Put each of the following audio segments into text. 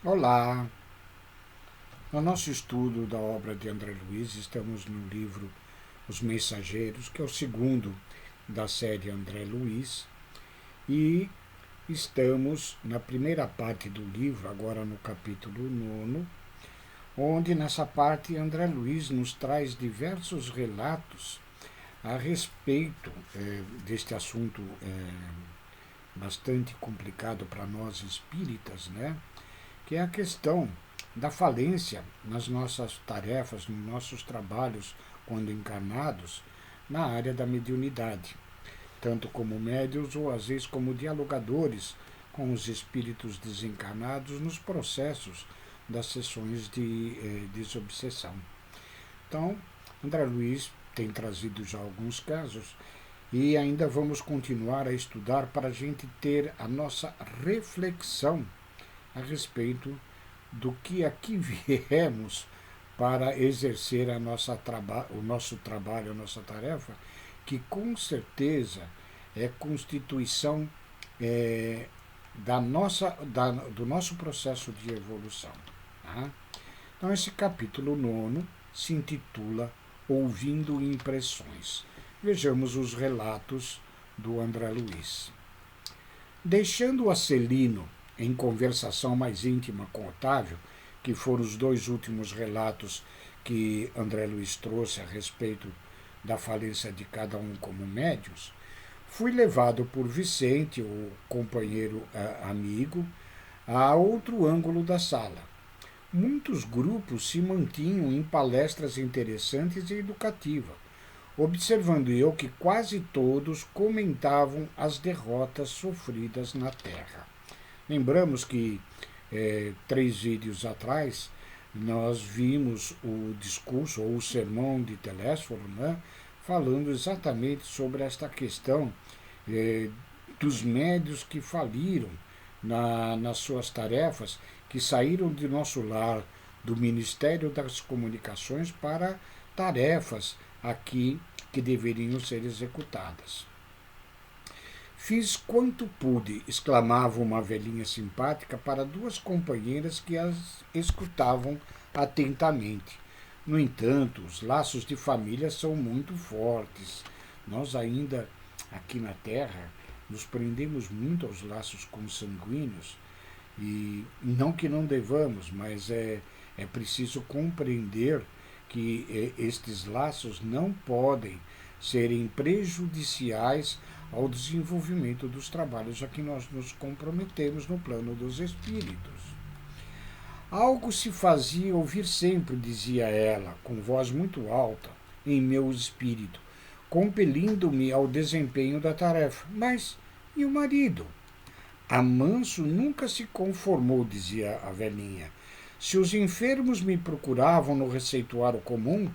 Olá! No nosso estudo da obra de André Luiz, estamos no livro Os Mensageiros, que é o segundo da série André Luiz, e estamos na primeira parte do livro, agora no capítulo 9, onde nessa parte André Luiz nos traz diversos relatos a respeito deste assunto bastante complicado para nós espíritas, né? Que é a questão da falência nas nossas tarefas, nos nossos trabalhos, quando encarnados, na área da mediunidade, tanto como médios ou às vezes como dialogadores com os espíritos desencarnados nos processos das sessões de desobsessão. Então, André Luiz tem trazido já alguns casos e ainda vamos continuar a estudar para a gente ter a nossa reflexão a respeito do que aqui viemos para exercer o nosso trabalho, a nossa tarefa, que com certeza é constituição do nosso processo de evolução. Tá? Então, esse capítulo 9 se intitula Ouvindo Impressões. Vejamos os relatos do André Luiz. Deixando o Acelino em conversação mais íntima com Otávio, que foram os dois últimos relatos que André Luiz trouxe a respeito da falência de cada um como médios, fui levado por Vicente, o companheiro amigo, a outro ângulo da sala. Muitos grupos se mantinham em palestras interessantes e educativas, observando eu que quase todos comentavam as derrotas sofridas na Terra. Lembramos que 3 vídeos atrás nós vimos o discurso ou o sermão de Telésforo, né, falando exatamente sobre esta questão dos médios que faliram nas suas tarefas, que saíram de nosso lar, do Ministério das Comunicações, para tarefas aqui que deveriam ser executadas. Fiz quanto pude, exclamava uma velhinha simpática para 2 companheiras que as escutavam atentamente. No entanto, os laços de família são muito fortes. Nós ainda, aqui na Terra, nos prendemos muito aos laços consanguíneos, e não que não devamos, mas é preciso compreender que estes laços não podem serem prejudiciais ao desenvolvimento dos trabalhos a que nós nos comprometemos no plano dos espíritos. Algo se fazia ouvir sempre, dizia ela, com voz muito alta, em meu espírito, compelindo-me ao desempenho da tarefa. Mas e o marido? Amanso nunca se conformou, dizia a velhinha. Se os enfermos me procuravam no receituário comum,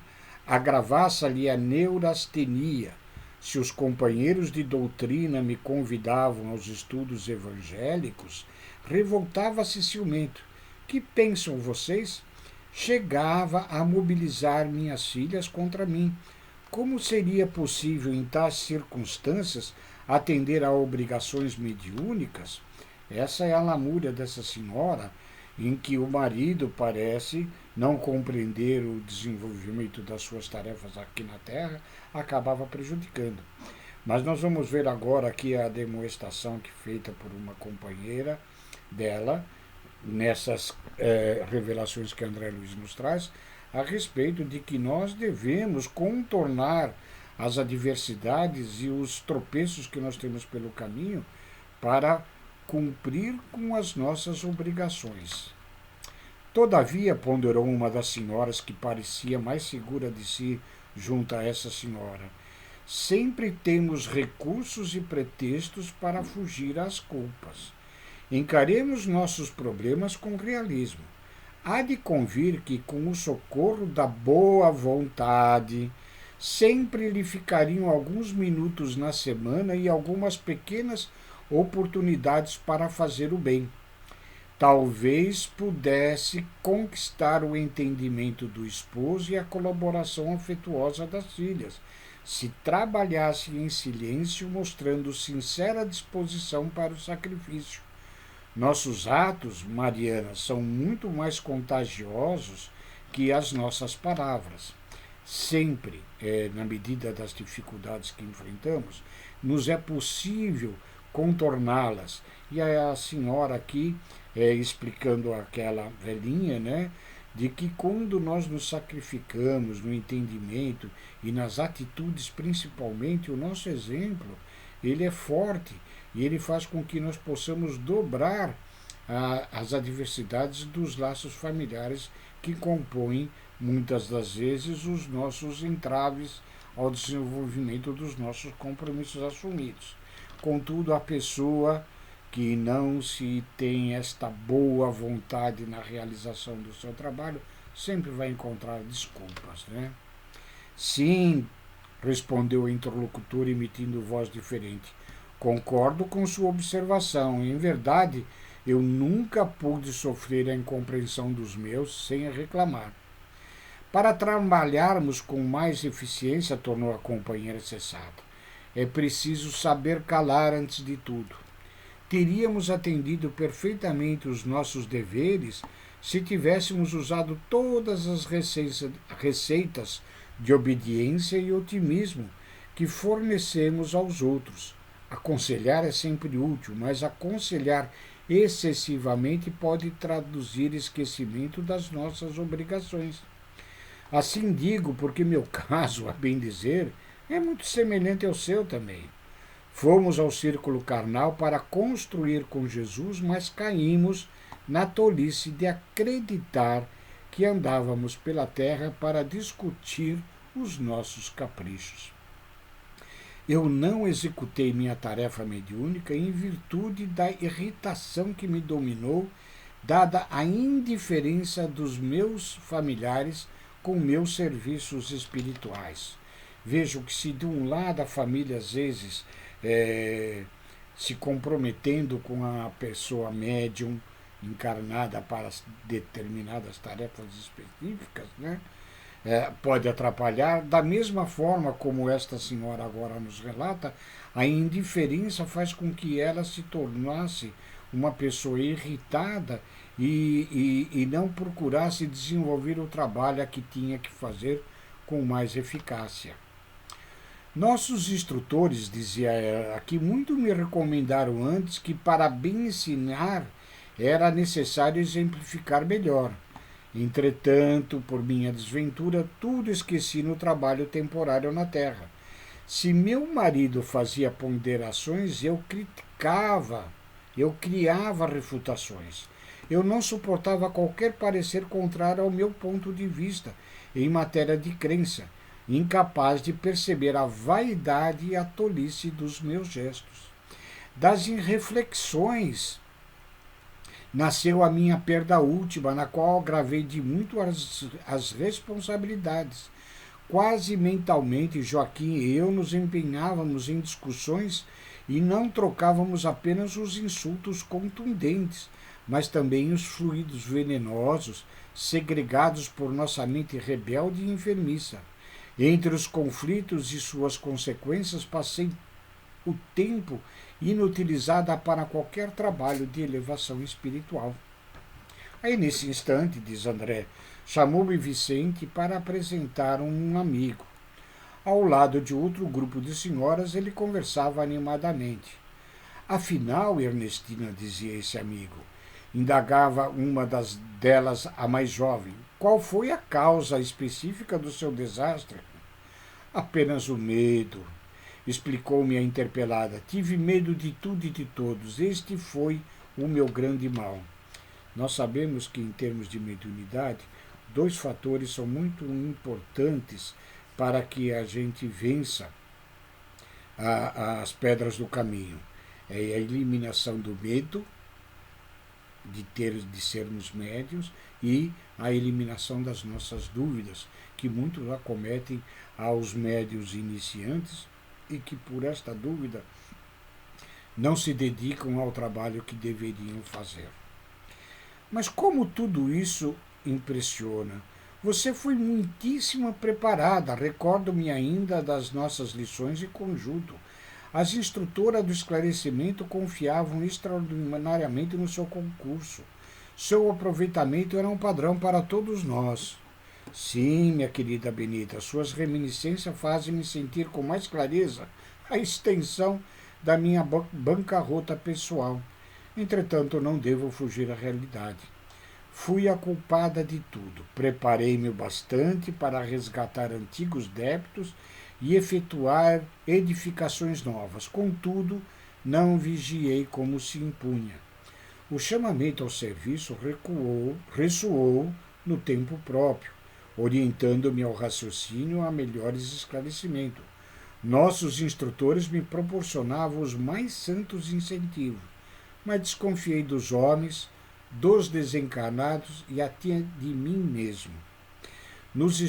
agravasse-lhe a neurastenia. Se os companheiros de doutrina me convidavam aos estudos evangélicos, revoltava-se ciumento. Que pensam vocês? Chegava a mobilizar minhas filhas contra mim. Como seria possível, em tais circunstâncias, atender a obrigações mediúnicas? Essa é a lamúria dessa senhora, em que o marido parece não compreender o desenvolvimento das suas tarefas aqui na Terra, acabava prejudicando. Mas nós vamos ver agora aqui a demonstração que feita por uma companheira dela, nessas revelações que André Luiz nos traz, a respeito de que nós devemos contornar as adversidades e os tropeços que nós temos pelo caminho para cumprir com as nossas obrigações. Todavia, ponderou uma das senhoras que parecia mais segura de si junto a essa senhora, sempre temos recursos e pretextos para fugir às culpas. Encaremos nossos problemas com realismo. Há de convir que, com o socorro da boa vontade, sempre lhe ficariam alguns minutos na semana e algumas pequenas oportunidades para fazer o bem. Talvez pudesse conquistar o entendimento do esposo e a colaboração afetuosa das filhas, se trabalhasse em silêncio, mostrando sincera disposição para o sacrifício. Nossos atos, Mariana, são muito mais contagiosos que as nossas palavras. Sempre, na medida das dificuldades que enfrentamos, nos é possível contorná-las. E a senhora aqui, explicando aquela velhinha, né, de que quando nós nos sacrificamos no entendimento e nas atitudes, principalmente, o nosso exemplo, ele é forte e ele faz com que nós possamos dobrar as adversidades dos laços familiares que compõem, muitas das vezes, os nossos entraves ao desenvolvimento dos nossos compromissos assumidos. Contudo, a pessoa que não se tem esta boa vontade na realização do seu trabalho sempre vai encontrar desculpas, né? Sim, respondeu o interlocutor emitindo voz diferente. Concordo com sua observação. Em verdade, eu nunca pude sofrer a incompreensão dos meus sem reclamar. Para trabalharmos com mais eficiência, tornou a companheira cessada, é preciso saber calar antes de tudo. Teríamos atendido perfeitamente os nossos deveres se tivéssemos usado todas as receitas de obediência e otimismo que fornecemos aos outros. Aconselhar é sempre útil, mas aconselhar excessivamente pode traduzir esquecimento das nossas obrigações. Assim digo porque meu caso, a bem dizer, é muito semelhante ao seu também. Fomos ao círculo carnal para construir com Jesus, mas caímos na tolice de acreditar que andávamos pela terra para discutir os nossos caprichos. Eu não executei minha tarefa mediúnica em virtude da irritação que me dominou, dada a indiferença dos meus familiares com meus serviços espirituais. Vejo que se de um lado a família às vezes se comprometendo com a pessoa médium encarnada para determinadas tarefas específicas, né? Pode atrapalhar, da mesma forma como esta senhora agora nos relata, a indiferença faz com que ela se tornasse uma pessoa irritada e não procurasse desenvolver o trabalho que tinha que fazer com mais eficácia. Nossos instrutores, dizia ela aqui, muito me recomendaram antes que para bem ensinar era necessário exemplificar melhor. Entretanto, por minha desventura, tudo esqueci no trabalho temporário na terra. Se meu marido fazia ponderações, eu criticava, eu criava refutações. Eu não suportava qualquer parecer contrário ao meu ponto de vista em matéria de crença, incapaz de perceber a vaidade e a tolice dos meus gestos. Das irreflexões nasceu a minha perda última, na qual gravei de muito as responsabilidades. Quase mentalmente, Joaquim e eu nos empenhávamos em discussões e não trocávamos apenas os insultos contundentes, mas também os fluidos venenosos, segregados por nossa mente rebelde e enfermiça. Entre os conflitos e suas consequências, passei o tempo inutilizado para qualquer trabalho de elevação espiritual. Aí, nesse instante, diz André, chamou-me Vicente para apresentar um amigo. Ao lado de outro grupo de senhoras, ele conversava animadamente. Afinal, Ernestina, dizia esse amigo, indagava uma delas, a mais jovem, qual foi a causa específica do seu desastre? Apenas o medo, explicou-me a interpelada. Tive medo de tudo e de todos. Este foi o meu grande mal. Nós sabemos que, em termos de mediunidade, dois fatores são muito importantes para que a gente vença as pedras do caminho. É a eliminação do medo de sermos médiuns e a eliminação das nossas dúvidas, que muitos acometem aos médiuns iniciantes e que, por esta dúvida, não se dedicam ao trabalho que deveriam fazer. Mas como tudo isso impressiona? Você foi muitíssimo preparada, recordo-me ainda das nossas lições em conjunto. As instrutoras do esclarecimento confiavam extraordinariamente no seu concurso. Seu aproveitamento era um padrão para todos nós. Sim, minha querida Benita, suas reminiscências fazem-me sentir com mais clareza a extensão da minha bancarrota pessoal. Entretanto, não devo fugir à realidade. Fui a culpada de tudo. Preparei-me bastante para resgatar antigos débitos e efetuar edificações novas. Contudo, não vigiei como se impunha. O chamamento ao serviço ressoou no tempo próprio, orientando-me ao raciocínio a melhores esclarecimentos. Nossos instrutores me proporcionavam os mais santos incentivos, mas desconfiei dos homens, dos desencarnados e até de mim mesmo. Nos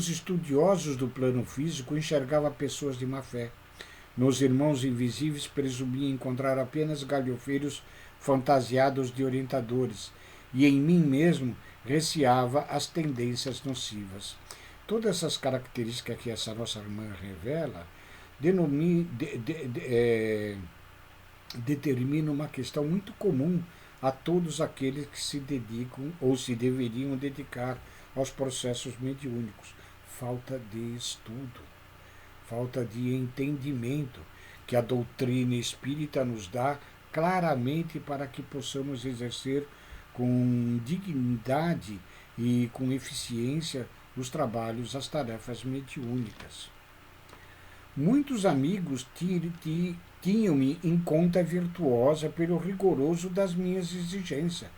estudiosos do plano físico enxergava pessoas de má fé. Nos irmãos invisíveis presumia encontrar apenas galhofeiros fantasiados de orientadores, e em mim mesmo receava as tendências nocivas. Todas essas características que essa nossa irmã revela determinam uma questão muito comum a todos aqueles que se dedicam ou se deveriam dedicar aos processos mediúnicos. Falta de estudo, falta de entendimento que a doutrina espírita nos dá claramente para que possamos exercer com dignidade e com eficiência os trabalhos, as tarefas mediúnicas. Muitos amigos tinham-me em conta virtuosa pelo rigoroso das minhas exigências.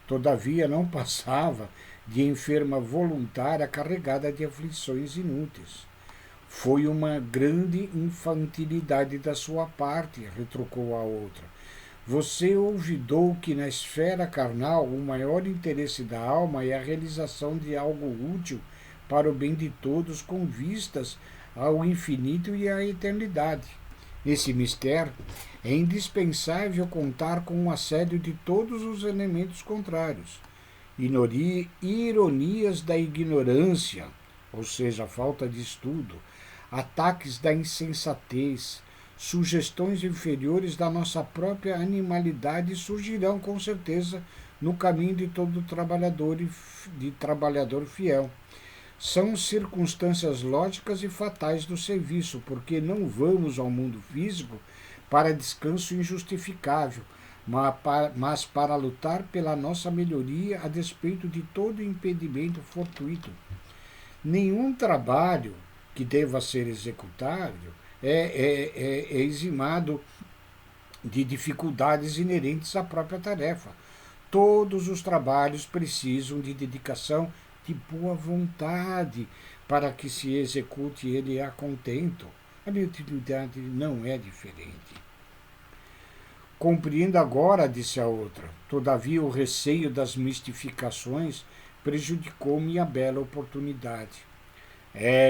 Todavia não passava de enferma voluntária carregada de aflições inúteis. Foi uma grande infantilidade da sua parte, retrucou a outra. Você olvidou que na esfera carnal o maior interesse da alma é a realização de algo útil para o bem de todos com vistas ao infinito e à eternidade. Nesse mistério, é indispensável contar com o assédio de todos os elementos contrários. Ironias da ignorância, ou seja, a falta de estudo, ataques da insensatez, sugestões inferiores da nossa própria animalidade surgirão com certeza no caminho de todo trabalhador fiel. São circunstâncias lógicas e fatais do serviço, porque não vamos ao mundo físico para descanso injustificável, mas para lutar pela nossa melhoria a despeito de todo impedimento fortuito. Nenhum trabalho que deva ser executado é eximado de dificuldades inerentes à própria tarefa. Todos os trabalhos precisam de dedicação, de boa vontade, para que se execute ele a contento. A mediunidade não é diferente. Compreendo agora, disse a outra. Todavia o receio das mistificações prejudicou-me a bela oportunidade.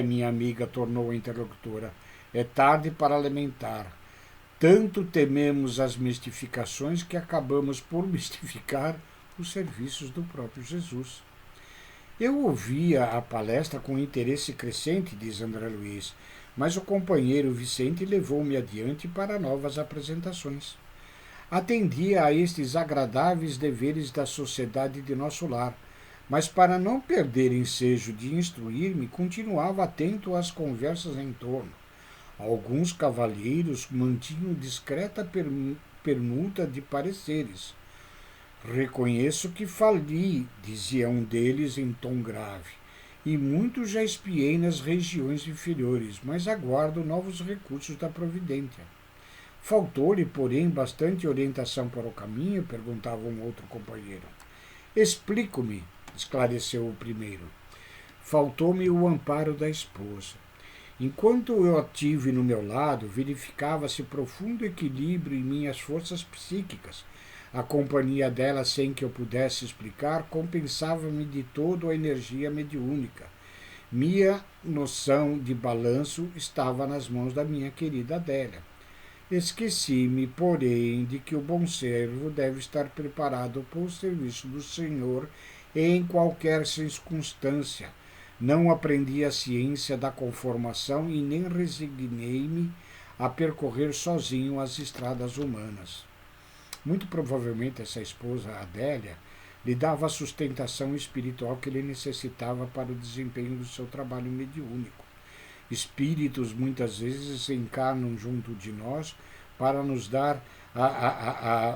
Minha amiga, tornou a interlocutora, é tarde para lamentar. Tanto tememos as mistificações que acabamos por mistificar os serviços do próprio Jesus. Eu ouvia a palestra com interesse crescente, diz André Luiz, mas o companheiro Vicente levou-me adiante para novas apresentações. Atendia a estes agradáveis deveres da sociedade de nosso lar, mas para não perder ensejo de instruir-me, continuava atento às conversas em torno. Alguns cavalheiros mantinham discreta permuta de pareceres. Reconheço que fali, dizia um deles em tom grave, e muito já espiei nas regiões inferiores, mas aguardo novos recursos da providência. Faltou-lhe, porém, bastante orientação para o caminho? Perguntava um outro companheiro. Explico-me, esclareceu o primeiro. Faltou-me o amparo da esposa. Enquanto eu a tive no meu lado, verificava-se profundo equilíbrio em minhas forças psíquicas. A companhia dela, sem que eu pudesse explicar, compensava-me de todo a energia mediúnica. Minha noção de balanço estava nas mãos da minha querida Adélia. Esqueci-me, porém, de que o bom servo deve estar preparado para o serviço do Senhor em qualquer circunstância. Não aprendi a ciência da conformação e nem resignei-me a percorrer sozinho as estradas humanas. Muito provavelmente essa esposa, Adélia, lhe dava a sustentação espiritual que ele necessitava para o desempenho do seu trabalho mediúnico. Espíritos muitas vezes encarnam junto de nós para nos dar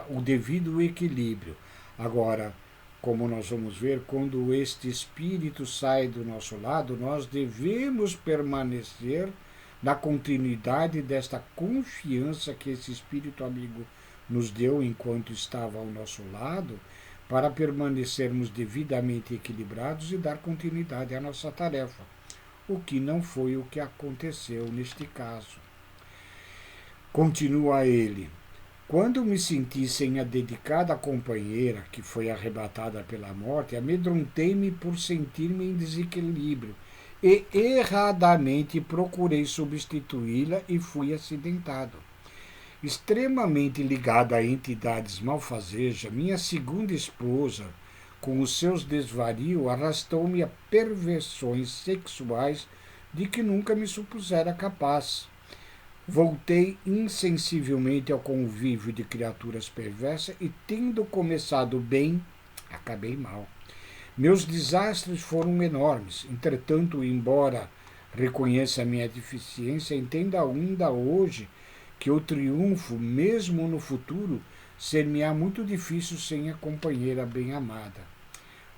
o devido equilíbrio. Agora, como nós vamos ver, quando este espírito sai do nosso lado, nós devemos permanecer na continuidade desta confiança que esse espírito amigo nos deu enquanto estava ao nosso lado, para permanecermos devidamente equilibrados e dar continuidade à nossa tarefa, o que não foi o que aconteceu neste caso. Continua ele: quando me senti sem a dedicada companheira, que foi arrebatada pela morte, amedrontei-me por sentir-me em desequilíbrio e erradamente procurei substituí-la e fui acidentado. Extremamente ligada a entidades malfazejas, minha segunda esposa, com os seus desvarios, arrastou-me a perversões sexuais de que nunca me supusera capaz. Voltei insensivelmente ao convívio de criaturas perversas e, tendo começado bem, acabei mal. Meus desastres foram enormes. Entretanto, embora reconheça a minha deficiência, entenda ainda hoje que o triunfo, mesmo no futuro, ser-me-á muito difícil sem a companheira bem-amada.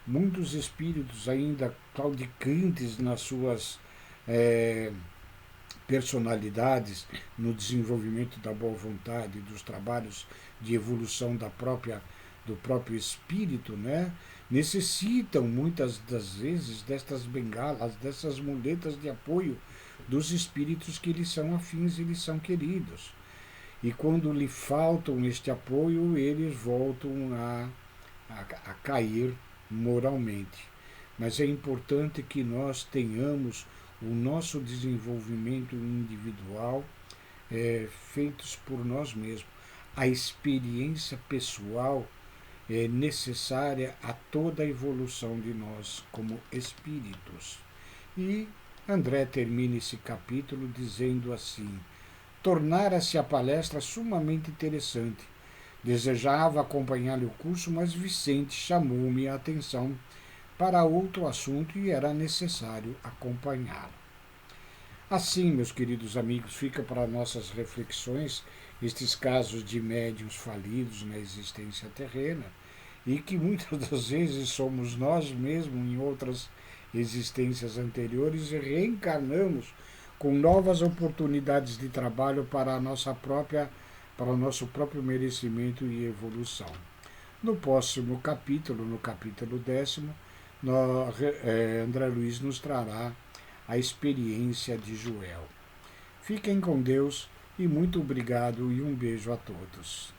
Muitos espíritos ainda claudicantes nas suas personalidades, no desenvolvimento da boa vontade, dos trabalhos de evolução do próprio espírito, né? Necessitam muitas das vezes destas bengalas, dessas muletas de apoio dos espíritos que lhes são afins e lhes são queridos. E quando lhe faltam este apoio, eles voltam a cair moralmente. Mas é importante que nós tenhamos o nosso desenvolvimento individual feitos por nós mesmos. A experiência pessoal é necessária a toda a evolução de nós como espíritos. E André termina esse capítulo dizendo assim: tornara-se a palestra sumamente interessante. Desejava acompanhar-lhe o curso, mas Vicente chamou-me a atenção para outro assunto e era necessário acompanhá-lo. Assim, meus queridos amigos, fica para nossas reflexões estes casos de médiuns falidos na existência terrena e que muitas das vezes somos nós mesmos em outras existências anteriores e reencarnamos com novas oportunidades de trabalho para o nosso próprio merecimento e evolução. No próximo capítulo, no capítulo 10º, André Luiz nos trará a experiência de Joel. Fiquem com Deus e muito obrigado e um beijo a todos.